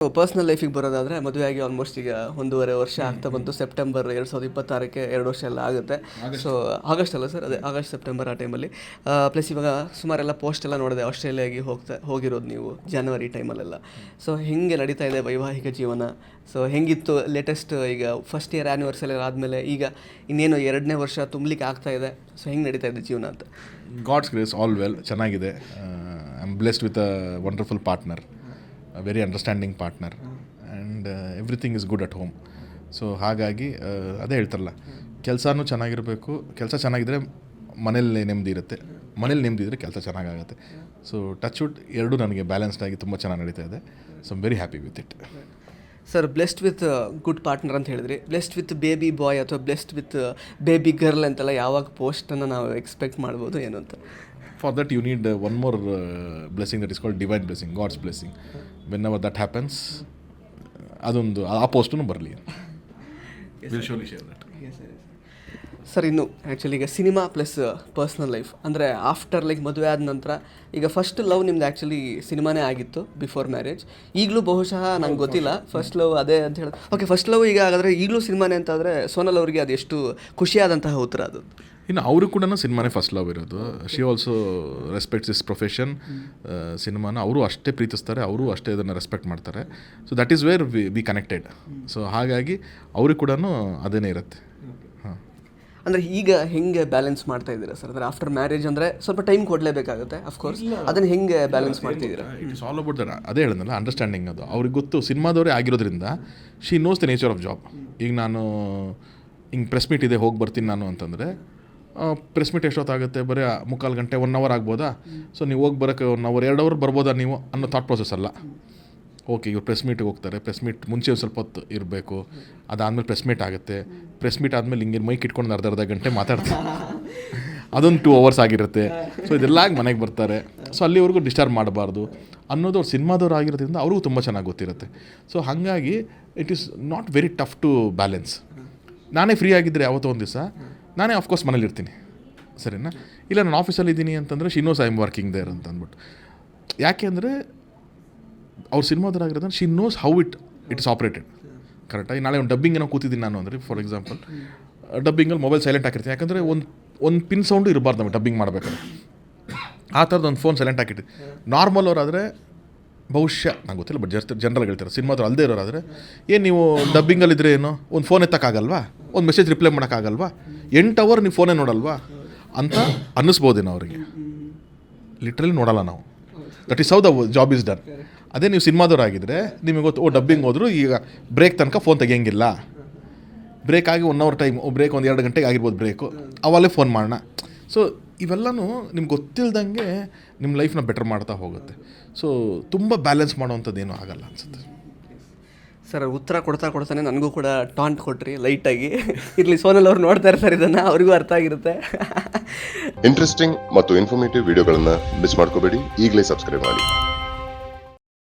Personal ಲೈಫಿಗೆ ಬರೋದಾದರೆ ಮದುವೆಯಾಗಿ almost ಈಗ 1.5 ವರ್ಷ ಆಗ್ತಾ ಬಂತು. ಸೆಪ್ಟೆಂಬರ್ 2026ಕ್ಕೆ 2 ವರ್ಷ ಎಲ್ಲ ಆಗುತ್ತೆ. ಸೊ ಆಗಸ್ಟ್ ಅಲ್ಲ ಸರ್, ಅದೇ ಆಗಸ್ಟ್ ಸೆಪ್ಟೆಂಬರ್ ಆ ಟೈಮಲ್ಲಿ. ಪ್ಲಸ್ ಇವಾಗ ಸುಮಾರೆಲ್ಲ ಪೋಸ್ಟ್ ಎಲ್ಲ ನೋಡಿದೆ, ಆಸ್ಟ್ರೇಲಿಯಾಗೆ ಹೋಗಿರೋದು ನೀವು ಜನವರಿ ಟೈಮಲ್ಲೆಲ್ಲ. ಸೊ ಹೆಂಗೆ ನಡೀತಾ ಇದೆ ವೈವಾಹಿಕ ಜೀವನ? ಸೊ ಹೆಂಗಿತ್ತು ಲೇಟೆಸ್ಟ್ ಈಗ ಫಸ್ಟ್ ಇಯರ್ ಆ್ಯನಿವರ್ಸರಿ ಆದಮೇಲೆ ಈಗ ಇನ್ನೇನು 2ನೇ ವರ್ಷ ತುಂಬಲಿಕ್ಕೆ ಆಗ್ತಾ ಇದೆ. ಸೊ ಹೆಂಗೆ ನಡೀತಾ ಇದೆ ಜೀವನ ಅಂತ? ಗಾಡ್ಸ್ ಗ್ರೇಸ್, ಆಲ್ ವೆಲ್, ಚೆನ್ನಾಗಿದೆ. I am blessed with a wonderful partner, a very understanding partner, and everything is good at home. So ಹಾಗಾಗಿ ಅದೇ ಹೇಳ್ತಾರಲ್ಲ, ಕೆಲಸನೂ ಚೆನ್ನಾಗಿರಬೇಕು. ಕೆಲಸ ಚೆನ್ನಾಗಿದ್ದರೆ ಮನೇಲಿ ನೆಮ್ಮದಿ ಇರುತ್ತೆ, ಮನೇಲಿ ನೆಮ್ಮದಿ ಇದ್ದರೆ ಕೆಲಸ ಚೆನ್ನಾಗಾಗುತ್ತೆ. ಸೊ ಟಚ್ ವುಡ್ ಎರಡೂ ನನಗೆ ಬ್ಯಾಲೆನ್ಸ್ಡ್ ಆಗಿ ತುಂಬ ಚೆನ್ನಾಗಿ ನಡೀತಾ ಇದೆ. So I am very happy with it. Sir, blessed with good partner ಅಂತ ಹೇಳಿದ್ರಿ. ಬ್ಲೆಸ್ಡ್ ವಿತ್ ಬೇಬಿ ಬಾಯ್ ಅಥವಾ ಬ್ಲೆಸ್ಡ್ ವಿತ್ ಬೇಬಿ ಗರ್ಲ್ ಅಂತೆಲ್ಲ ಯಾವಾಗ ಪೋಸ್ಟನ್ನು ನಾವು ಎಕ್ಸ್ಪೆಕ್ಟ್ ಮಾಡ್ಬೋದು ಏನು ಅಂತ? For that you need one more blessing that is called divine blessing, God's blessing. Whenever that happens, ಅದೊಂದು ಆ ಪೋಸ್ಟೂ ಬರಲಿ. Will surely share that. Sir, ಇನ್ನು ಆ್ಯಕ್ಚುಲಿ ಈಗ ಸಿನಿಮಾ ಪ್ಲಸ್ ಪರ್ಸ್ನಲ್ ಲೈಫ್ ಅಂದರೆ ಆಫ್ಟರ್ ಲೈಕ್ ಮದುವೆ ಆದ ನಂತರ ಈಗ ಫಸ್ಟ್ ಲವ್ ನಿಮ್ದು ಆ್ಯಕ್ಚುಲಿ ಸಿನಿಮಾನೇ ಆಗಿತ್ತು ಬಿಫೋರ್ ಮ್ಯಾರೇಜ್. ಈಗಲೂ ಬಹುಶಃ ನಂಗೆ ಗೊತ್ತಿಲ್ಲ ಫಸ್ಟ್ ಲವ್ ಅದೇ ಅಂತ ಹೇಳಿ. ಓಕೆ, ಫಸ್ಟ್ ಲವ್ ಈಗ ಹಾಗಾದರೆ ಈಗಲೂ ಸಿನಿಮಾನೇ ಅಂತಾದರೆ ಸೋನಲ್ ಅವರಿಗೆ ಅದೆಷ್ಟು ಖುಷಿಯಾದಂತಹ ಉತ್ತರ ಅದು. ಇನ್ನು ಅವರು ಕೂಡ ಸಿನಿಮಾನೇ ಫಸ್ಟ್ ಲವ್ ಇರೋದು. She also respects is profession. ಸಿನಿಮಾನ ಅವರು ಅಷ್ಟೇ ಪ್ರೀತಿಸ್ತಾರೆ, ಅವರು ಅಷ್ಟೇ ಅದನ್ನು ರೆಸ್ಪೆಕ್ಟ್ ಮಾಡ್ತಾರೆ. So that is where we connected. So ಹಾಗಾಗಿ ಅವ್ರಿಗೆ ಕೂಡ ಅದೇನೇ ಇರುತ್ತೆ. ಹಾಂ, ಅಂದರೆ ಈಗ ಹೆಂಗೆ ಬ್ಯಾಲೆನ್ಸ್ ಮಾಡ್ತಾ ಇದ್ದೀರಾ ಸರ್? ಅಂದರೆ ಆಫ್ಟರ್ ಮ್ಯಾರೇಜ್ ಅಂದರೆ ಸ್ವಲ್ಪ ಟೈಮ್ ಕೊಡಲೇಬೇಕಾಗುತ್ತೆ ಅಫ್ಕೋರ್ಸ್. ಅದನ್ನು ಹೆಂಗೆ ಬ್ಯಾಲೆನ್ಸ್ ಮಾಡ್ತಿದ್ದೀರಾ? It is all about that. ಅದೇ ಹೇಳಿದ್ನಲ್ಲ, ಅಂಡರ್ಸ್ಟ್ಯಾಂಡಿಂಗ್. ಅದು ಅವ್ರಿಗೆ ಗೊತ್ತು, ಸಿನಿಮಾದವರೇ ಆಗಿರೋದ್ರಿಂದ she nose the nature of job. ಈಗ ನಾನು ಹಿಂಗೆ ಪ್ರೆಸ್ ಮೀಟ್ ಇದೆ ಹೋಗಿ ಬರ್ತೀನಿ ನಾನು ಅಂತಂದರೆ, ಪ್ರೆಸ್ ಮೀಟ್ ಎಷ್ಟೊತ್ತಾಗುತ್ತೆ? ಬರೀ 3/4 ಗಂಟೆ 1 ಅವರ್ ಆಗ್ಬೋದಾ? ಸೊ ನೀವು ಹೋಗಿ ಬರೋಕ್ಕೆ 1 ಅವರ್ 2 ಅವರ್ ಬರ್ಬೋದಾ ನೀವು ಅನ್ನೋ ಥಾಟ್ ಪ್ರೊಸೆಸ್ ಅಲ್ಲ. ಓಕೆ, ಇವ್ರು ಪ್ರೆಸ್ ಮೀಟಿಗೆ ಹೋಗ್ತಾರೆ, ಪ್ರೆಸ್ ಮೀಟ್ ಮುಂಚೆ ಒಂದು ಸ್ವಲ್ಪ ಹೊತ್ತು ಇರಬೇಕು, ಅದಾದಮೇಲೆ ಪ್ರೆಸ್ ಮೀಟ್ ಆಗುತ್ತೆ. ಪ್ರೆಸ್ ಮೀಟ್ ಆದಮೇಲೆ ಹಿಂಗೆ ಮೈಕ್ ಇಟ್ಕೊಂಡು ಅರ್ಧ ಗಂಟೆ ಮಾತಾಡ್ತಾರೆ, ಅದೊಂದು 2 ಅವರ್ಸ್ ಆಗಿರುತ್ತೆ. ಸೊ ಇದೆಲ್ಲ ಆಗಿ ಮನೆಗೆ ಬರ್ತಾರೆ. ಸೊ ಅಲ್ಲಿವರೆಗೂ ಡಿಸ್ಟರ್ಬ್ ಮಾಡಬಾರ್ದು ಅನ್ನೋದು ಅವ್ರು ಸಿನಿಮಾದವ್ರು ಆಗಿರೋದ್ರಿಂದ ಅವ್ರಿಗೂ ತುಂಬ ಚೆನ್ನಾಗಿ ಗೊತ್ತಿರುತ್ತೆ. ಸೊ ಹಾಗಾಗಿ it is not very tough to balance. ನಾನೇ ಫ್ರೀ ಆಗಿದ್ದರೆ ಯಾವತ್ತೋ ಒಂದು ದಿವಸ ನಾನೇ ಆಫ್ಕೋರ್ಸ್ ಮನೇಲಿ ಇರ್ತೀನಿ, ಸರಿನಾ? ಇಲ್ಲ ನಾನು ಆಫೀಸಲ್ಲಿ ಇದ್ದೀನಿ ಅಂತಂದರೆ she knows I am working there ಅಂತ ಅಂದ್ಬಿಟ್ಟು. ಯಾಕೆ ಅಂದರೆ ಅವ್ರು ಸಿನಿಮಾದವರಾಗಿರೋದ್ರೆ she knows how it is operated. ಕರೆಕ್ಟಾಗಿ ನಾಳೆ ಒಂದು ಡಬ್ಬಿಂಗ್ ಏನೋ ಕೂತಿದ್ದೀನಿ ನಾನು ಅಂದರೆ, ಫಾರ್ ಎಕ್ಸಾಂಪಲ್ ಡಬ್ಬಿಂಗಲ್ಲಿ ಮೊಬೈಲ್ ಸೈಲೆಂಟ್ ಹಾಕಿರ್ತೀನಿ. ಯಾಕಂದರೆ ಒಂದು ಪಿನ್ ಸೌಂಡು ಇರಬಾರ್ದು ನಮಗೆ ಡಬ್ಬಿಂಗ್ ಮಾಡಬೇಕಾದ್ರೆ. ಆ ಥರದ್ದು ಒಂದು ಫೋನ್ ಸೈಲೆಂಟ್ ಹಾಕಿರ್ತೀನಿ. ನಾರ್ಮಲ್ ಅವರಾದರೆ ಬಹುಶಃ ನಂಗೆ ಗೊತ್ತಿಲ್ಲ, ಬಟ್ ಜನರಲ್ ಹೇಳ್ತಾರೆ. ಸಿನಿಮಾದವ್ರು ಅಲ್ಲದೆ ಇರೋರಾದರೆ, ಏನು ನೀವು ಡಬ್ಬಿಂಗಲ್ಲಿದ್ದರೆ ಏನು ಒಂದು ಫೋನ್ ಎತ್ತಕ್ಕಾಗಲ್ವಾ, ಒಂದು ಮೆಸೇಜ್ ರಿಪ್ಲೈ ಮಾಡೋಕ್ಕಾಗಲ್ವಾ, 8 ಅವರ್ ನೀವು ಫೋನೇ ನೋಡಲ್ವಾ ಅಂತ ಅನ್ನಿಸ್ಬೋದೇನೋ ಅವರಿಗೆ. ಲಿಟ್ರಲಿ ನೋಡಲ್ಲ ನಾವು. That is how the job is done. ಅದೇ ನೀವು ಸಿನಿಮಾದವ್ರಾಗಿದ್ದರೆ ನಿಮಗೆ ಗೊತ್ತು, ಡಬ್ಬಿಂಗ್ ಹೋದ್ರು ಈಗ ಬ್ರೇಕ್ ತನಕ ಫೋನ್ ತೆಗಿಯಂಗಿಲ್ಲ. ಬ್ರೇಕ್ ಆಗಿ 1 ಅವರ್ ಟೈಮ್, ಬ್ರೇಕ್ ಒಂದು 2 ಗಂಟೆಗೆ ಆಗಿರ್ಬೋದು ಬ್ರೇಕು, ಅವಲ್ಲೇ ಫೋನ್ ಮಾಡೋಣ. ಸೊ ಇವೆಲ್ಲನೂ ನಿಮ್ಗೆ ಗೊತ್ತಿಲ್ದಂಗೆ ನಿಮ್ಮ ಲೈಫ್ನ ಬೆಟರ್ ಮಾಡ್ತಾ ಹೋಗುತ್ತೆ. ಸೊ ತುಂಬ ಬ್ಯಾಲೆನ್ಸ್ ಮಾಡೋವಂಥದ್ದು ಏನೂ ಆಗಲ್ಲ ಅನ್ಸುತ್ತೆ. ಸರ್, ಉತ್ತರ ಕೊಡ್ತಾನೆ ನನಗೂ ಕೂಡ ಟಾಂಟ್ ಕೊಟ್ರಿ ಲೈಟಾಗಿ. ಇರಲಿ, ಸೋನಲ್ ಅವ್ರು ನೋಡ್ತಾ ಇರ್ತಾರೆ ಇದನ್ನು, ಅವ್ರಿಗೂ ಅರ್ಥ ಆಗಿರುತ್ತೆ. ಇಂಟ್ರೆಸ್ಟಿಂಗ್ ಮತ್ತು ಇನ್ಫಾರ್ಮೇಟಿವ್ ವಿಡಿಯೋಗಳನ್ನು ಮಿಸ್ ಮಾಡ್ಕೋಬೇಡಿ. ಈಗಲೇ ಸಬ್ಸ್ಕ್ರೈಬ್ ಮಾಡಿ.